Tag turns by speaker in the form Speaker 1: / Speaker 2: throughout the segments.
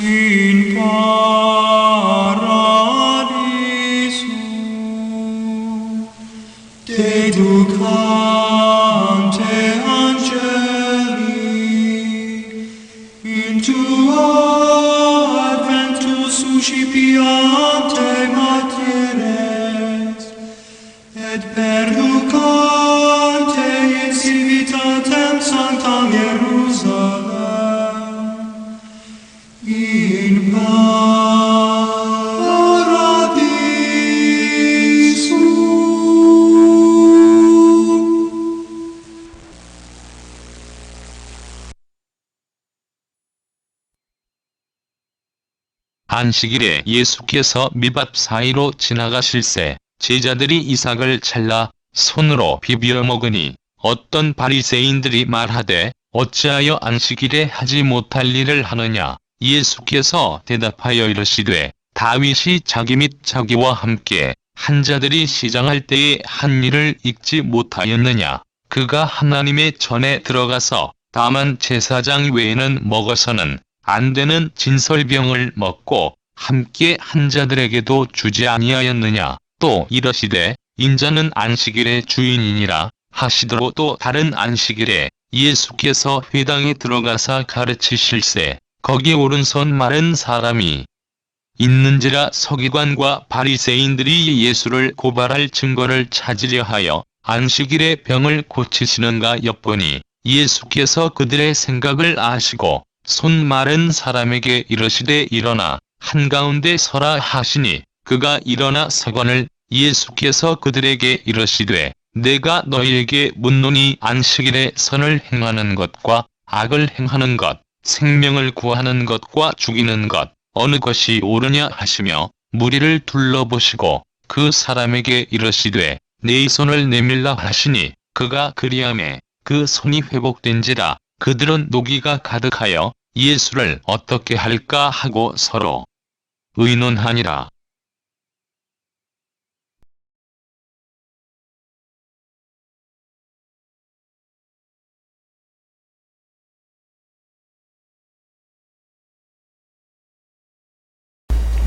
Speaker 1: in paradiso deducante angeli in tuo adventus suscipiante materes et perducante in civitatem sanctam Jerusalem in paradiso.
Speaker 2: 안식일에 예수께서 밑밥 사이로 지나가실새 제자들이 이삭을 잘라 손으로 비벼 먹으니 어떤 바리새인들이 말하되 어찌하여 안식일에 하지 못할 일을 하느냐. 예수께서 대답하여 이르시되 다윗이 자기 및 자기와 함께 한 자들이 시장할 때에 한 일을 잊지 못하였느냐. 그가 하나님의 전에 들어가서 다만 제사장 외에는 먹어서는 안 되는 진설병을 먹고 함께 한 자들에게도 주지 아니하였느냐. 또 이르시되 인자는 안식일의 주인이니라 하시더로 또 다른 안식일에 예수께서 회당에 들어가사 가르치실새 거기 오른손 마른 사람이 있는지라 서기관과 바리새인들이 예수를 고발할 증거를 찾으려 하여 안식일에 병을 고치시는가 엿보니 예수께서 그들의 생각을 아시고 손 마른 사람에게 이르시되 일어나 한가운데 서라 하시니 그가 일어나 서거늘 예수께서 그들에게 이르시되 내가 너희에게 묻노니 안식일에 선을 행하는 것과 악을 행하는 것, 생명을 구하는 것과 죽이는 것 어느 것이 옳으냐 하시며 무리를 둘러보시고 그 사람에게 이르시되 네 손을 내밀라 하시니 그가 그리하매 그 손이 회복된지라. 그들은 노기가 가득하여 예수를 어떻게 할까 하고 서로 의논하니라.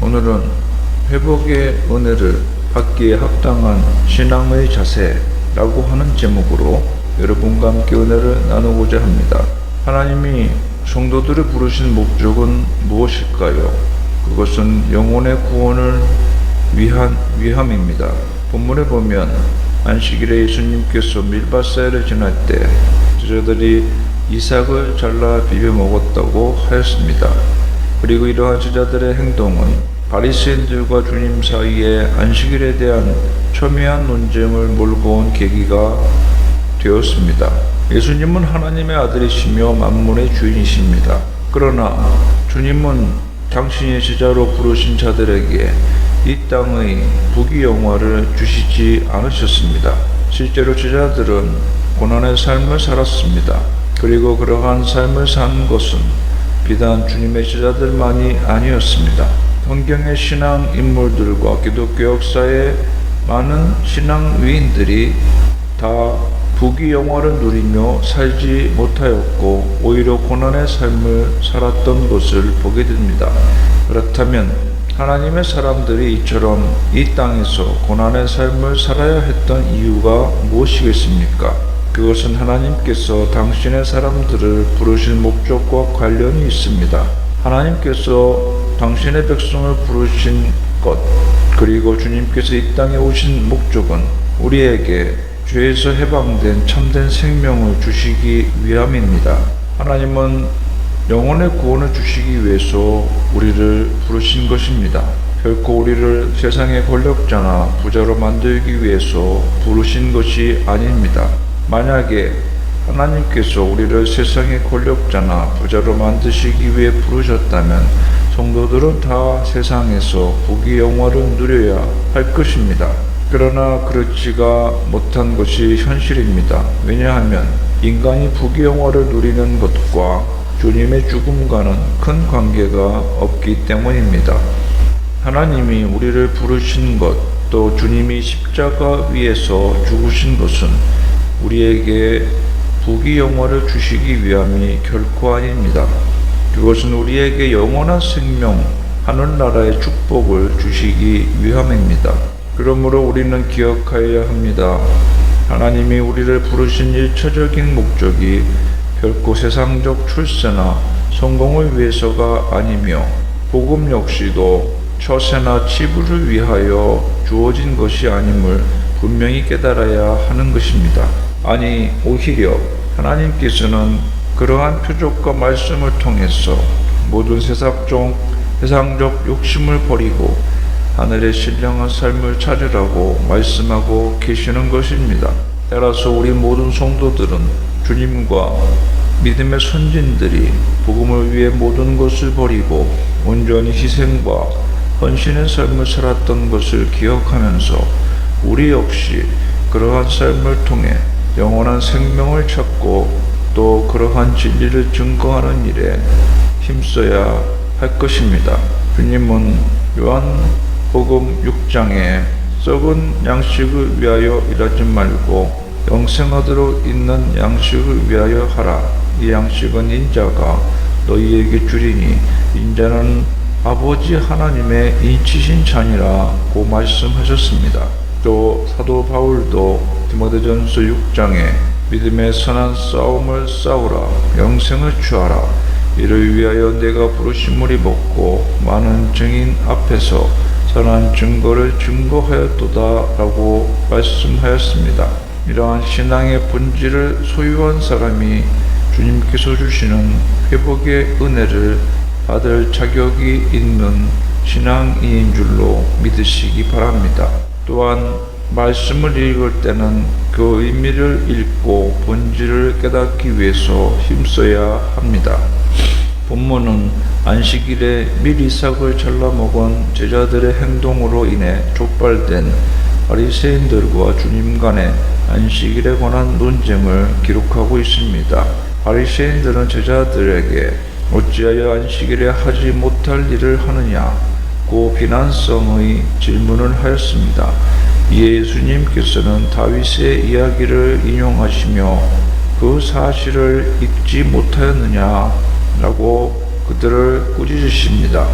Speaker 3: 오늘은 회복의 은혜를 받기에 합당한 신앙의 자세라고 하는 제목으로 여러분과 함께 은혜를 나누고자 합니다. 하나님이 성도들을 부르신 목적은 무엇일까요? 그것은 영혼의 구원을 위함입니다. 본문에 보면 안식일에 예수님께서 밀밭 사이를 지날 때 제자들이 이삭을 잘라 비벼 먹었다고 하였습니다. 그리고 이러한 제자들의 행동은 바리새인들과 주님 사이에 안식일에 대한 첨예한 논쟁을 몰고 온 계기가 되었습니다. 예수님은 하나님의 아들이시며 만물의 주인이십니다. 그러나 주님은 당신의 제자로 부르신 자들에게 이 땅의 부귀영화를 주시지 않으셨습니다. 실제로 제자들은 고난의 삶을 살았습니다. 그리고 그러한 삶을 산 것은 비단 주님의 제자들만이 아니었습니다. 성경의 신앙 인물들과 기독교 역사의 많은 신앙 위인들이 다 부귀영화를 누리며 살지 못하였고 오히려 고난의 삶을 살았던 것을 보게 됩니다. 그렇다면 하나님의 사람들이 이처럼 이 땅에서 고난의 삶을 살아야 했던 이유가 무엇이겠습니까? 그것은 하나님께서 당신의 사람들을 부르신 목적과 관련이 있습니다. 하나님께서 당신의 백성을 부르신 것, 그리고 주님께서 이 땅에 오신 목적은 우리에게 죄에서 해방된 참된 생명을 주시기 위함입니다. 하나님은 영혼의 구원을 주시기 위해서 우리를 부르신 것입니다. 결코 우리를 세상의 권력자나 부자로 만들기 위해서 부르신 것이 아닙니다. 만약에 하나님께서 우리를 세상의 권력자나 부자로 만드시기 위해 부르셨다면 성도들은 다 세상에서 부귀영화를 누려야 할 것입니다. 그러나 그렇지가 못한 것이 현실입니다. 왜냐하면 인간이 부귀영화를 누리는 것과 주님의 죽음과는 큰 관계가 없기 때문입니다. 하나님이 우리를 부르신 것, 또 주님이 십자가 위에서 죽으신 것은 우리에게 부귀영화를 주시기 위함이 결코 아닙니다. 그것은 우리에게 영원한 생명, 하늘나라의 축복을 주시기 위함입니다. 그러므로 우리는 기억하여야 합니다. 하나님이 우리를 부르신 일차적인 목적이 결코 세상적 출세나 성공을 위해서가 아니며 복음 역시도 처세나 치부를 위하여 주어진 것이 아님을 분명히 깨달아야 하는 것입니다. 아니 오히려 하나님께서는 그러한 표적과 말씀을 통해서 모든 세상적 욕심을 버리고 하늘의 신령한 삶을 찾으라고 말씀하고 계시는 것입니다. 따라서 우리 모든 성도들은 주님과 믿음의 선진들이 복음을 위해 모든 것을 버리고 온전히 희생과 헌신의 삶을 살았던 것을 기억하면서 우리 역시 그러한 삶을 통해 영원한 생명을 찾고 또 그러한 진리를 증거하는 일에 힘써야 할 것입니다. 주님은 요한복음 6장에 썩은 양식을 위하여 일하지 말고 영생하도록 있는 양식을 위하여 하라. 이 양식은 인자가 너희에게 주리니 인자는 아버지 하나님의 인치신 잔이라고 말씀하셨습니다. 또 사도 바울도 디모데전서 6장에 믿음의 선한 싸움을 싸우라. 영생을 취하라. 이를 위하여 내가 부르심을 입었고 많은 증인 앞에서 선한 증거를 증거하였도다 라고 말씀하였습니다. 이러한 신앙의 본질을 소유한 사람이 주님께서 주시는 회복의 은혜를 받을 자격이 있는 신앙인인 줄로 믿으시기 바랍니다. 또한 말씀을 읽을 때는 그 의미를 읽고 본질을 깨닫기 위해서 힘써야 합니다. 본문은 안식일에 밀 이삭을 잘라 먹은 제자들의 행동으로 인해 촉발된 바리새인들과 주님 간의 안식일에 관한 논쟁을 기록하고 있습니다. 바리새인들은 제자들에게 어찌하여 안식일에 하지 못할 일을 하느냐고 비난성의 질문을 하였습니다. 이에 예수님께서는 다윗의 이야기를 인용하시며 그 사실을 읽지 못하였느냐라고 그들을 꾸짖으십니다.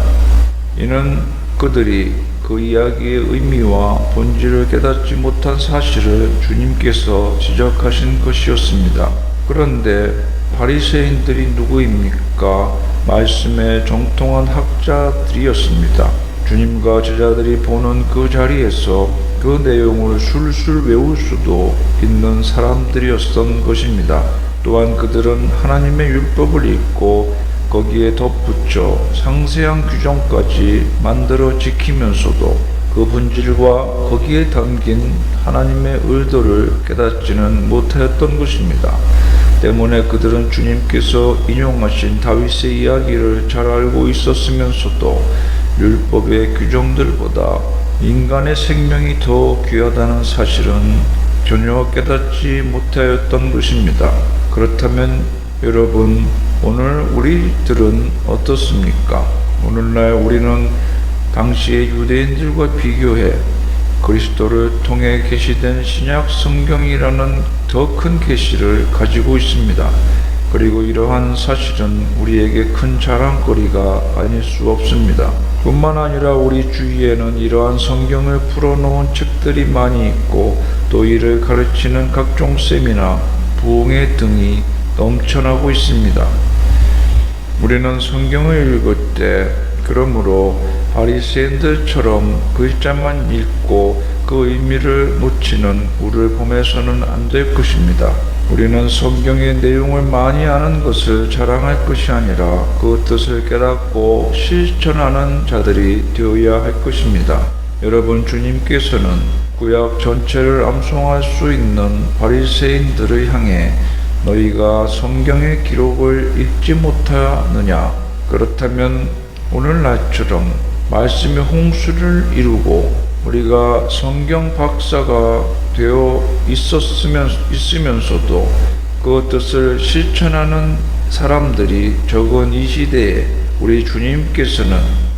Speaker 3: 이는 그들이 그 이야기의 의미와 본질을 깨닫지 못한 사실을 주님께서 지적하신 것이었습니다. 그런데 바리새인들이 누구입니까? 말씀에 정통한 학자들이었습니다. 주님과 제자들이 보는 그 자리에서 그 내용을 술술 외울 수도 있는 사람들이었던 것입니다. 또한 그들은 하나님의 율법을 읽고 거기에 덧붙여 상세한 규정까지 만들어 지키면서도 그 본질과 거기에 담긴 하나님의 의도를 깨닫지는 못하였던 것입니다. 때문에 그들은 주님께서 인용하신 다윗의 이야기를 잘 알고 있었으면서도 율법의 규정들보다 인간의 생명이 더 귀하다는 사실은 전혀 깨닫지 못하였던 것입니다. 그렇다면 여러분, 오늘 우리들은 어떻습니까? 오늘날 우리는 당시의 유대인들과 비교해 그리스도를 통해 계시된 신약 성경이라는 더 큰 계시를 가지고 있습니다. 그리고 이러한 사실은 우리에게 큰 자랑거리가 아닐 수 없습니다. 뿐만 아니라 우리 주위에는 이러한 성경을 풀어놓은 책들이 많이 있고 또 이를 가르치는 각종 세미나, 부흥회 등이 넘쳐나고 있습니다. 우리는 성경을 읽을 때 그러므로 바리새인들처럼 글자만 읽고 그 의미를 놓치는 우를 범해서는 안 될 것입니다. 우리는 성경의 내용을 많이 아는 것을 자랑할 것이 아니라 그 뜻을 깨닫고 실천하는 자들이 되어야 할 것입니다. 여러분, 주님께서는 구약 전체를 암송할 수 있는 바리새인들을 향해 너희가 성경의 기록을 읽지 못하느냐? 그렇다면 오늘날처럼 말씀의 홍수를 이루고 우리가 성경 박사가 되어 있으면서도 그 뜻을 실천하는 사람들이 적은 이 시대에 우리 주님께서는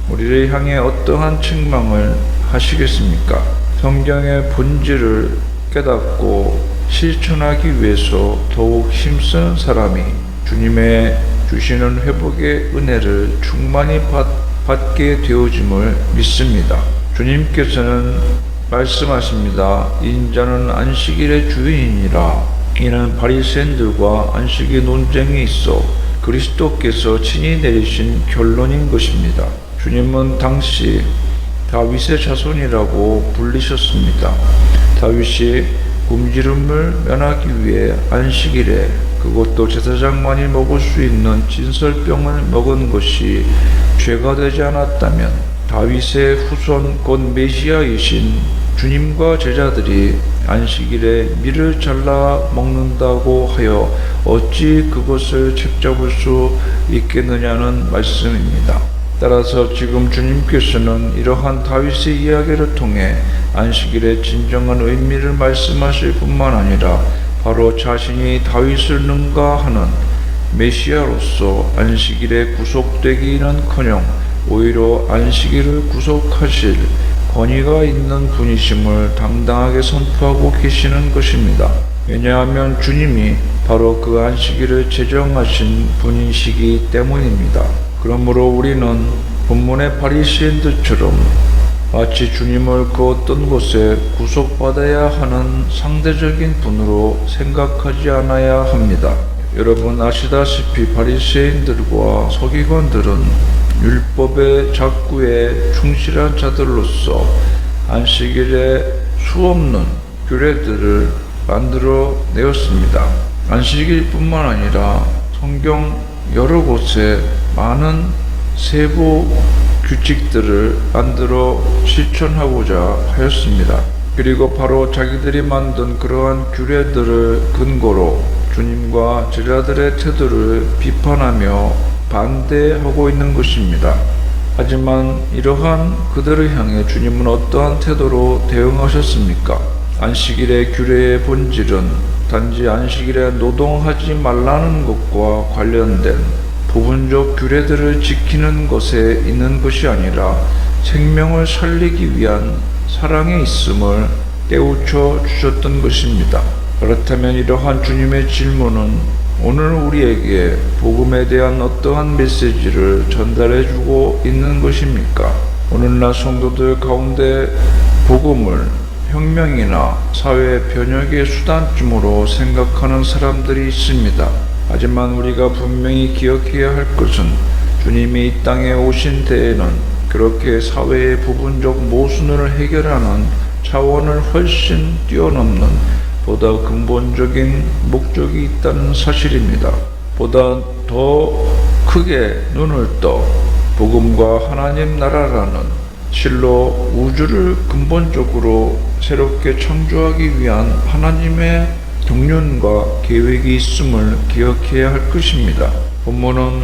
Speaker 3: 우리를 향해 어떠한 책망을 하시겠습니까? 성경의 본질을 깨닫고 실천하기 위해서 더욱 힘쓰는 사람이 주님의 주시는 회복의 은혜를 충만히 받게 되어짐을 믿습니다. 주님께서는 말씀하십니다. 인자는 안식일의 주인이라. 이는 바리새인들과 안식일 논쟁이 있어 그리스도께서 친히 내리신 결론인 것입니다. 주님은 당시 다윗의 자손이라고 불리셨습니다. 다윗이 굶주림을 면하기 위해 안식일에, 그것도 제사장만이 먹을 수 있는 진설병을 먹은 것이 죄가 되지 않았다면 다윗의 후손 곧 메시아이신 주님과 제자들이 안식일에 밀을 잘라 먹는다고 하여 어찌 그것을 책잡을 수 있겠느냐는 말씀입니다. 따라서 지금 주님께서는 이러한 다윗의 이야기를 통해 안식일의 진정한 의미를 말씀하실 뿐만 아니라 바로 자신이 다윗을 능가하는 메시아로서 안식일에 구속되기는커녕 오히려 안식일을 구속하실 권위가 있는 분이심을 당당하게 선포하고 계시는 것입니다. 왜냐하면 주님이 바로 그 안식일을 제정하신 분이시기 때문입니다. 그러므로 우리는 본문의 바리새인들처럼 마치 주님을 그 어떤 곳에 구속받아야 하는 상대적인 분으로 생각하지 않아야 합니다. 여러분 아시다시피 바리새인들과 서기관들은 율법의 작구에 충실한 자들로서 안식일에 수없는 규례들을 만들어 내었습니다. 안식일뿐만 아니라 성경 여러 곳에 많은 세부 규칙들을 만들어 실천하고자 하였습니다. 그리고 바로 자기들이 만든 그러한 규례들을 근거로 주님과 제자들의 태도를 비판하며 반대하고 있는 것입니다. 하지만 이러한 그들을 향해 주님은 어떠한 태도로 대응하셨습니까? 안식일의 규례의 본질은 단지 안식일에 노동하지 말라는 것과 관련된 부분적 규례들을 지키는 것에 있는 것이 아니라 생명을 살리기 위한 사랑에 있음을 깨우쳐 주셨던 것입니다. 그렇다면 이러한 주님의 질문은 오늘 우리에게 복음에 대한 어떠한 메시지를 전달해 주고 있는 것입니까? 오늘날 성도들 가운데 복음을 혁명이나 사회 변혁의 수단쯤으로 생각하는 사람들이 있습니다. 하지만 우리가 분명히 기억해야 할 것은 주님이 이 땅에 오신 때에는 그렇게 사회의 부분적 모순을 해결하는 차원을 훨씬 뛰어넘는 보다 근본적인 목적이 있다는 사실입니다. 보다 더 크게 눈을 떠 복음과 하나님 나라라는 실로 우주를 근본적으로 새롭게 창조하기 위한 하나님의 경륜과 계획이 있음을 기억해야 할 것입니다. 본문은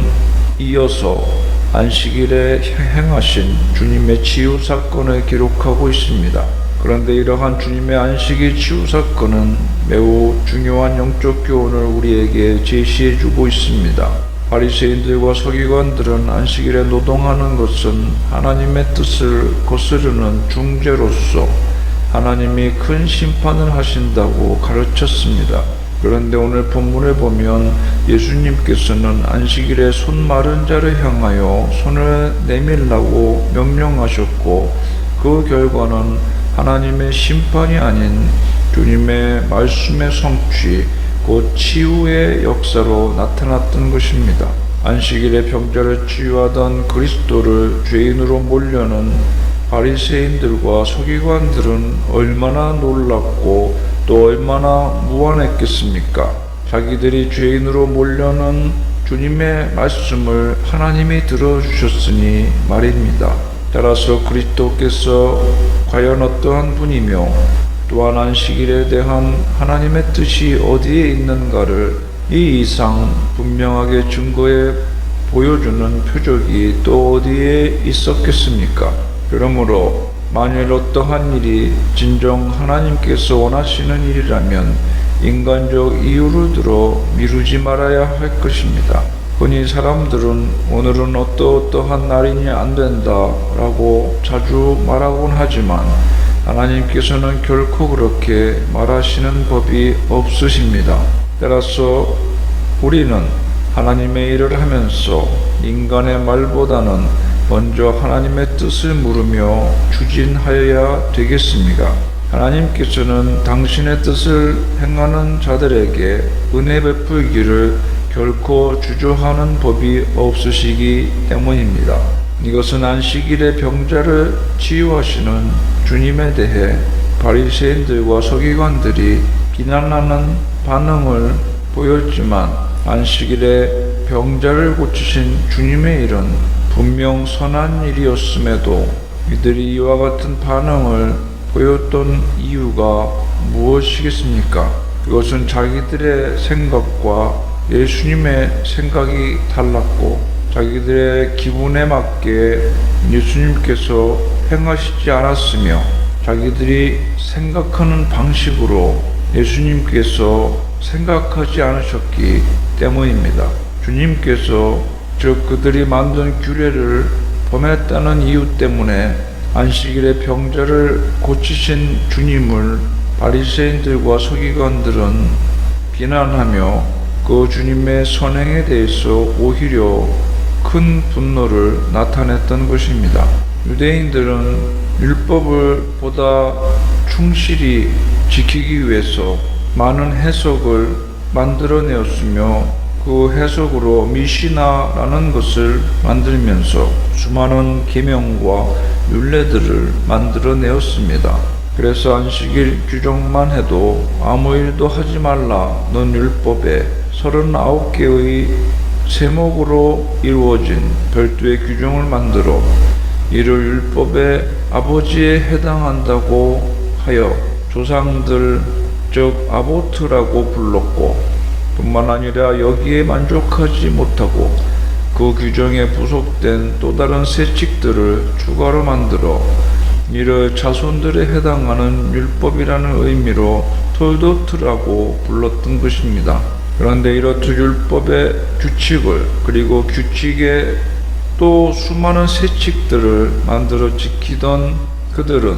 Speaker 3: 이어서 안식일에 행하신 주님의 치유 사건을 기록하고 있습니다. 그런데 이러한 주님의 안식일 치유 사건은 매우 중요한 영적 교훈을 우리에게 제시해 주고 있습니다. 바리새인들과 서기관들은 안식일에 노동하는 것은 하나님의 뜻을 거스르는 중죄로서 하나님이 큰 심판을 하신다고 가르쳤습니다. 그런데 오늘 본문을 보면 예수님께서는 안식일에 손 마른 자를 향하여 손을 내밀라고 명령하셨고 그 결과는 하나님의 심판이 아닌 주님의 말씀의 성취, 곧 치유의 역사로 나타났던 것입니다. 안식일에 병자를 치유하던 그리스도를 죄인으로 몰려는 바리새인들과 서기관들은 얼마나 놀랍고 또 얼마나 무안했겠습니까? 자기들이 죄인으로 몰려는 주님의 말씀을 하나님이 들어주셨으니 말입니다. 따라서 그리스도께서 과연 어떠한 분이며 또한 안식일에 대한 하나님의 뜻이 어디에 있는가를 이 이상 분명하게 증거해 보여주는 표적이 또 어디에 있었겠습니까? 그러므로 만일 어떠한 일이 진정 하나님께서 원하시는 일이라면 인간적 이유를 들어 미루지 말아야 할 것입니다. 흔히 사람들은 오늘은 어떠한 날이니 안 된다 라고 자주 말하곤 하지만 하나님께서는 결코 그렇게 말하시는 법이 없으십니다. 따라서 우리는 하나님의 일을 하면서 인간의 말보다는 먼저 하나님의 뜻을 물으며 추진하여야 되겠습니까? 하나님께서는 당신의 뜻을 행하는 자들에게 은혜 베풀기를 결코 주저하는 법이 없으시기 때문입니다. 이것은 안식일의 병자를 치유하시는 주님에 대해 바리새인들과 서기관들이 비난하는 반응을 보였지만 안식일에 병자를 고치신 주님의 일은 분명 선한 일이었음에도 이들이 이와 같은 반응을 보였던 이유가 무엇이겠습니까? 그것은 자기들의 생각과 예수님의 생각이 달랐고 자기들의 기분에 맞게 예수님께서 행하시지 않았으며 자기들이 생각하는 방식으로 예수님께서 생각하지 않으셨기 때문입니다. 주님께서 즉 그들이 만든 규례를 범했다는 이유 때문에 안식일에 병자를 고치신 주님을 바리새인들과 서기관들은 비난하며 그 주님의 선행에 대해서 오히려 큰 분노를 나타냈던 것입니다. 유대인들은 율법을 보다 충실히 지키기 위해서 많은 해석을 만들어내었으며 그 해석으로 미시나라는 것을 만들면서 수많은 계명과 율례들을 만들어내었습니다. 그래서 안식일 규정만 해도 아무 일도 하지 말라는 율법에 39개의 세목으로 이루어진 별도의 규정을 만들어 이를 율법의 아버지에 해당한다고 하여 조상들 즉 아보트라고 불렀고 뿐만 아니라 여기에 만족하지 못하고 그 규정에 부속된 또 다른 세칙들을 추가로 만들어 이를 자손들에 해당하는 율법이라는 의미로 톨도트라고 불렀던 것입니다. 그런데 이렇듯 율법의 규칙을 그리고 규칙에 또 수많은 세칙들을 만들어 지키던 그들은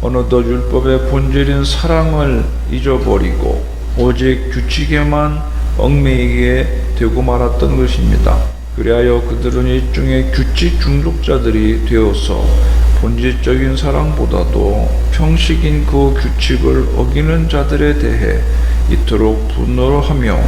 Speaker 3: 어느덧 율법의 본질인 사랑을 잊어버리고 오직 규칙에만 얽매이게 되고 말았던 것입니다. 그리하여 그들은 일종의 규칙 중독자들이 되어서 본질적인 사랑보다도 형식인 그 규칙을 어기는 자들에 대해 이토록 분노를 하며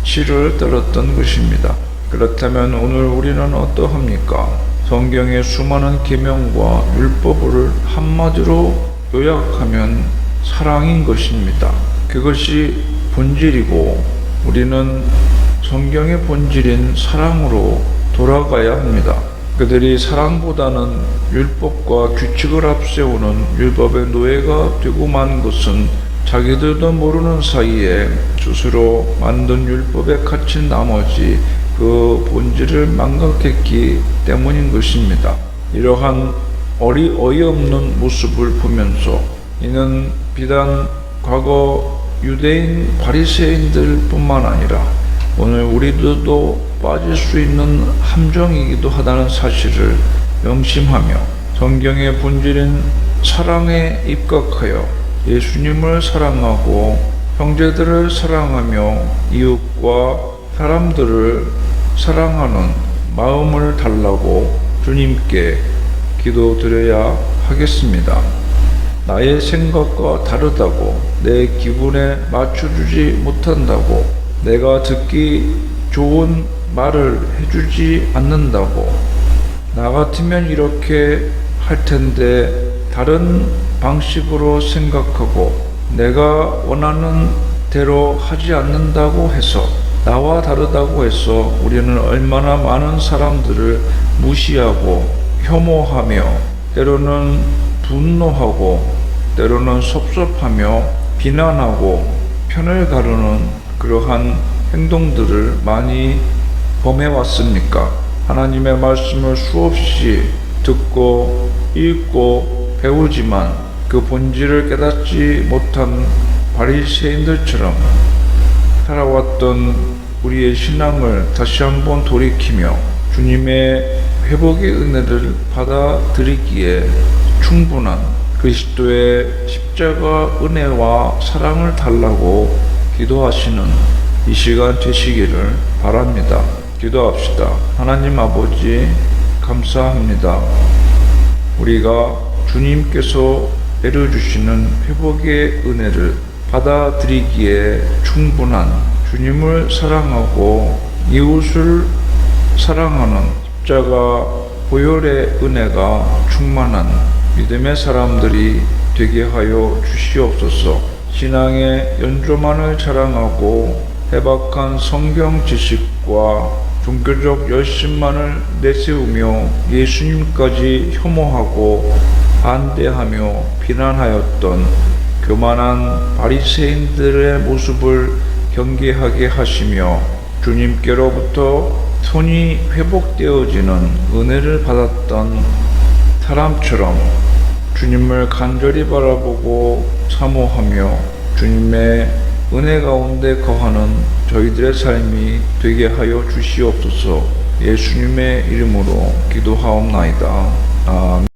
Speaker 3: 치를 떨었던 것입니다. 그렇다면 오늘 우리는 어떠합니까? 성경의 수많은 계명과 율법을 한마디로 요약하면 사랑인 것입니다. 그것이 본질이고 우리는 성경의 본질인 사랑으로 돌아가야 합니다. 그들이 사랑보다는 율법과 규칙을 앞세우는 율법의 노예가 되고 만 것은 자기들도 모르는 사이에 스스로 만든 율법에 갇힌 나머지 그 본질을 망각했기 때문인 것입니다. 이러한 어이없는 모습을 보면서 이는 비단 과거 유대인 바리새인들 뿐만 아니라 오늘 우리들도 빠질 수 있는 함정이기도 하다는 사실을 명심하며 성경의 본질인 사랑에 입각하여 예수님을 사랑하고 형제들을 사랑하며 이웃과 사람들을 사랑하는 마음을 달라고 주님께 기도드려야 하겠습니다. 나의 생각과 다르다고 내 기분에 맞춰주지 못한다고 내가 듣기 좋은 말을 해주지 않는다고 나 같으면 이렇게 할 텐데 다른 방식으로 생각하고 내가 원하는 대로 하지 않는다고 해서 나와 다르다고 해서 우리는 얼마나 많은 사람들을 무시하고 혐오하며 때로는 분노하고 때로는 섭섭하며 비난하고 편을 가르는 그러한 행동들을 많이 범해왔습니까? 하나님의 말씀을 수없이 듣고 읽고 배우지만 그 본질을 깨닫지 못한 바리새인들처럼 살아왔던 우리의 신앙을 다시 한번 돌이키며 주님의 회복의 은혜를 받아들이기에 충분한 그리스도의 십자가 은혜와 사랑을 달라고 기도하시는 이 시간 되시기를 바랍니다. 기도합시다. 하나님 아버지, 감사합니다. 우리가 주님께서 내려주시는 회복의 은혜를 받아들이기에 충분한 주님을 사랑하고 이웃을 사랑하는 십자가 보혈의 은혜가 충만한 믿음의 사람들이 되게 하여 주시옵소서. 신앙의 연조만을 자랑하고 해박한 성경 지식과 종교적 열심만을 내세우며 예수님까지 혐오하고 반대하며 비난하였던 교만한 바리새인들의 모습을 경계하게 하시며 주님께로부터 손이 회복되어지는 은혜를 받았던 사람처럼 주님을 간절히 바라보고 사모하며 주님의 은혜 가운데 거하는 저희들의 삶이 되게 하여 주시옵소서. 예수님의 이름으로 기도하옵나이다. 아멘.